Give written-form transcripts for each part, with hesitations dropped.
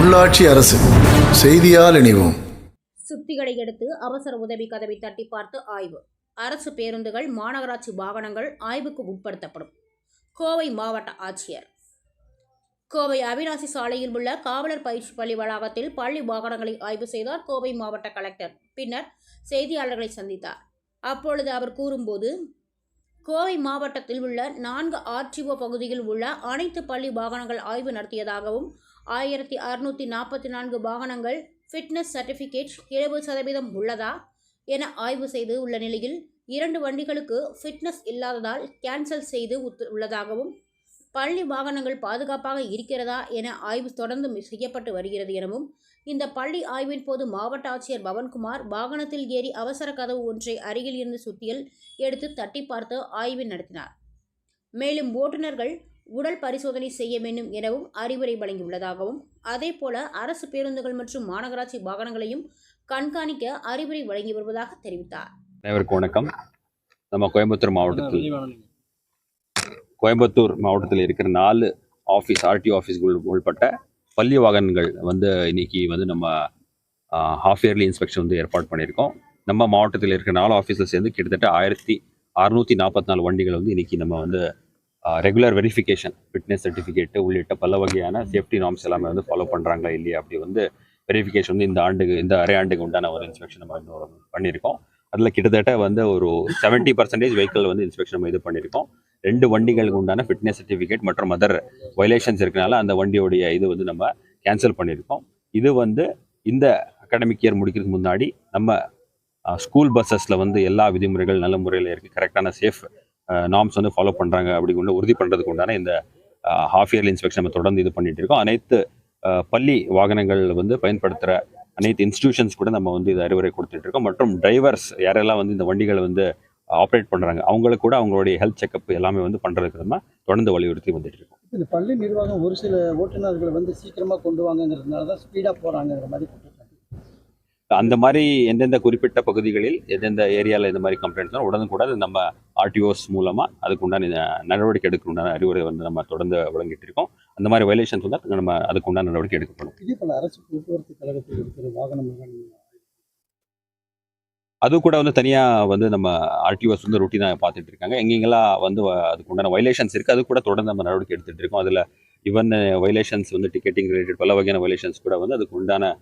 உள்ளாட்சி அரசு செய்தியால் இணைவோம். சுத்திகளை எடுத்து அவசர உதவி கதவை தட்டி பார்த்து ஆய்வு. அரசு பேருந்துகள், மாநகராட்சி வாகனங்கள் ஆய்வுக்கு உட்படுத்தப்படும். கோவை மாவட்ட ஆட்சியர். கோவை அவிநாசி சாலையில் உள்ள காவலர் பயிற்சி பள்ளி வளாகத்தில் பள்ளி வாகனங்களை ஆய்வு செய்தார் கோவை மாவட்ட கலெக்டர். பின்னர் செய்தியாளர்களை சந்தித்தார். அப்பொழுது அவர் கூறும்போது, கோவை மாவட்டத்தில் உள்ள 4 RTO பகுதியில் உள்ள அனைத்து பள்ளி வாகனங்கள் ஆய்வு நடத்தியதாகவும் 1644 வாகனங்கள் ஃபிட்னஸ் சர்டிஃபிகேட் 70% உள்ளதா என ஆய்வு செய்து உள்ள நிலையில் 2 வண்டிகளுக்கு ஃபிட்னஸ் இல்லாததால் கேன்சல் செய்து உள்ளதாகவும், பள்ளி வாகனங்கள் பாதுகாப்பாக இருக்கிறதா என ஆய்வு தொடர்ந்து செய்யப்பட்டு வருகிறது எனவும், இந்த பள்ளி ஆய்வின் போது மாவட்ட ஆட்சியர் பவன்குமார் வாகனத்தில் ஏறி அவசர கதவு ஒன்றை அருகில் இருந்து சுத்தியல் எடுத்து தட்டி பார்த்து ஆய்வு நடத்தினார். மேலும் ஓட்டுநர்கள் உடல் பரிசோதனை செய்ய வேண்டும் எனவும் அறிவுரை வழங்கியுள்ளதாகவும், அதேபோல அரசு பேருந்துகள் மற்றும் மாநகராட்சி வாகனங்களையும் கண்காணிக்க அறிவுரை வழங்கி வருவதாக தெரிவித்தார். அனைவருக்கும் வணக்கம். நம்ம கோயம்புத்தூர் மாவட்டத்தில் இருக்கிற 4 RTO ஆஃபீஸ்கள் உள்பட்ட பள்ளி வாகனங்கள் இன்னைக்கு நம்ம ஹாஃப் இயர்லி இன்ஸ்பெக்ஷன் ஏற்பாடு பண்ணியிருக்கோம். நம்ம மாவட்டத்தில் இருக்கிற 4 ஆஃபீஸில் சேர்ந்து கிட்டத்தட்ட 1644 வண்டிகள் இன்னைக்கு நம்ம ரெகுலர் வெரிஃபிகேஷன், ஃபிட்னஸ் சர்டிஃபிகேட்டு உள்ளிட்ட பல வகையான சேஃப்டி நார்ம்ஸ் எல்லாமே ஃபாலோ பண்ணுறாங்களா இல்லையா அப்படி வெரிஃபிகேஷன் இந்த அரை ஆண்டுக்கு உண்டான ஒரு இன்ஸ்பெக்ஷன் நம்ம பண்ணியிருக்கோம். அதில் கிட்டத்தட்ட ஒரு 70% வெஹிக்கிள் இன்ஸ்பெக்ஷன் நம்ம இது பண்ணியிருக்கோம். 2 வண்டிகளுக்கு உண்டான ஃபிட்னஸ் சர்டிஃபிகேட் மற்றும் அதர் வயலேஷன்ஸ் இருக்கனால அந்த வண்டியோடைய இது நம்ம கேன்சல் பண்ணியிருக்கோம். இது இந்த அகாடமிக் இயர் முடிக்கிறதுக்கு முன்னாடி நம்ம ஸ்கூல் பஸ்ஸஸில் எல்லா விதிமுறைகள் நல்ல முறையில் இருக்குது, கரெக்டான சேஃப் நார்ம்ஸ் ஃபாலோ பண்ணுறாங்க அப்படி உறுதி பண்ணுறதுக்கு உண்டான இந்த ஹாஃப் இயர்லி இன்ஸ்பெக்ஷன் நம்ம தொடர்ந்து இது பண்ணிட்டு இருக்கோம். அனைத்து பள்ளி வாகனங்கள் பயன்படுத்துகிற அனைத்து இன்ஸ்டிடியூஷன்ஸ் கூட நம்ம இது அறிவுரை கொடுத்துட்டு இருக்கோம். மற்றும் டிரைவர்ஸ் யாரெல்லாம் இந்த வண்டிகளை ஆப்ரேட் பண்ணுறாங்க அவங்களுக்கு கூட அவங்களுடைய ஹெல்த் செக்அப் எல்லாமே பண்ணுறதுக்கு நம்ம தொடர்ந்து வலியுறுத்தி வந்துட்டு இருக்கோம். இந்த பள்ளி நிர்வாகம் ஒரு சில ஓட்டுநர்களை சீக்கிரமாக கொண்டு வாங்கிறதுனால தான் ஸ்பீடாக போகிறாங்கிற மாதிரி அந்த மாதிரி எந்தெந்த குறிப்பிட்ட பகுதிகளில் எந்தெந்த ஏரியாவில் இந்த மாதிரி கம்ப்ளைண்ட்ஸ் உடனுக்குடன் நம்ம RTOs மூலமாக அதுக்கு உண்டான நடவடிக்கை எடுக்கணுண்டான அறிவுரை நம்ம தொடர்ந்து வழங்கிட்டு இருக்கோம். அந்த மாதிரி வயலேஷன்ஸ் நம்ம அதுக்கு உண்டான நடவடிக்கை எடுக்கப்படும். இதே போல அரசு போக்குவரத்து கழகத்தில் இருக்கிற வாகனம் அது கூட தனியாக நம்ம RTOs ரொட்டீனாக பார்த்துட்டு இருக்காங்க. எங்கெங்கெல்லாம் அதுக்கு உண்டான வயலேஷன்ஸ் இருக்குது அது கூட தொடர்ந்து நம்ம நடவடிக்கை எடுத்துகிட்டு இருக்கோம். அதில் ஈவன் வயலேஷன்ஸ் டிக்கெட்டிங் ரிலேட்டட் பல வகையான வயலேஷன்ஸ் கூட அதுக்கு உண்டான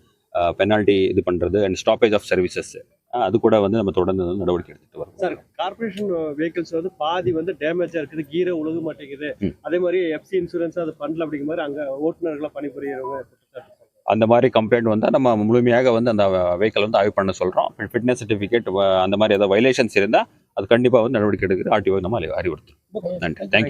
பெனால்ட்டி இது பண்ணுறது அண்ட் ஸ்டாப்பேஜ் ஆஃப் சர்வீசஸ் அது கூட நம்ம தொடர்ந்து நடவடிக்கை எடுத்துகிட்டு வரோம். சார், கார்பரேஷன் வெஹிக்கிள்ஸ் பாதி டேமேஜாக இருக்குது, கீரை உழுக மாட்டேங்குது, அதே மாதிரி FC இன்சூரன்ஸ் அது பண்ணல அப்படிங்கிற மாதிரி அங்கே ஓட்டுநர்களை பணிபுரியறவங்க அந்த மாதிரி கம்ப்ளைண்ட் வந்தால் நம்ம முழுமையாக அந்த வெஹிக்கிள் ஆய்வு பண்ண சொல்கிறோம். ஃபிட்னஸ் சர்டிஃபிகேட் அந்த மாதிரி ஏதாவது வயலேஷன்ஸ் இருந்தால் அது கண்டிப்பாக நடவடிக்கை எடுக்கிறது RTO நம்ம அறிவுறுத்துறோம். நன்றி, தேங்க்யூ.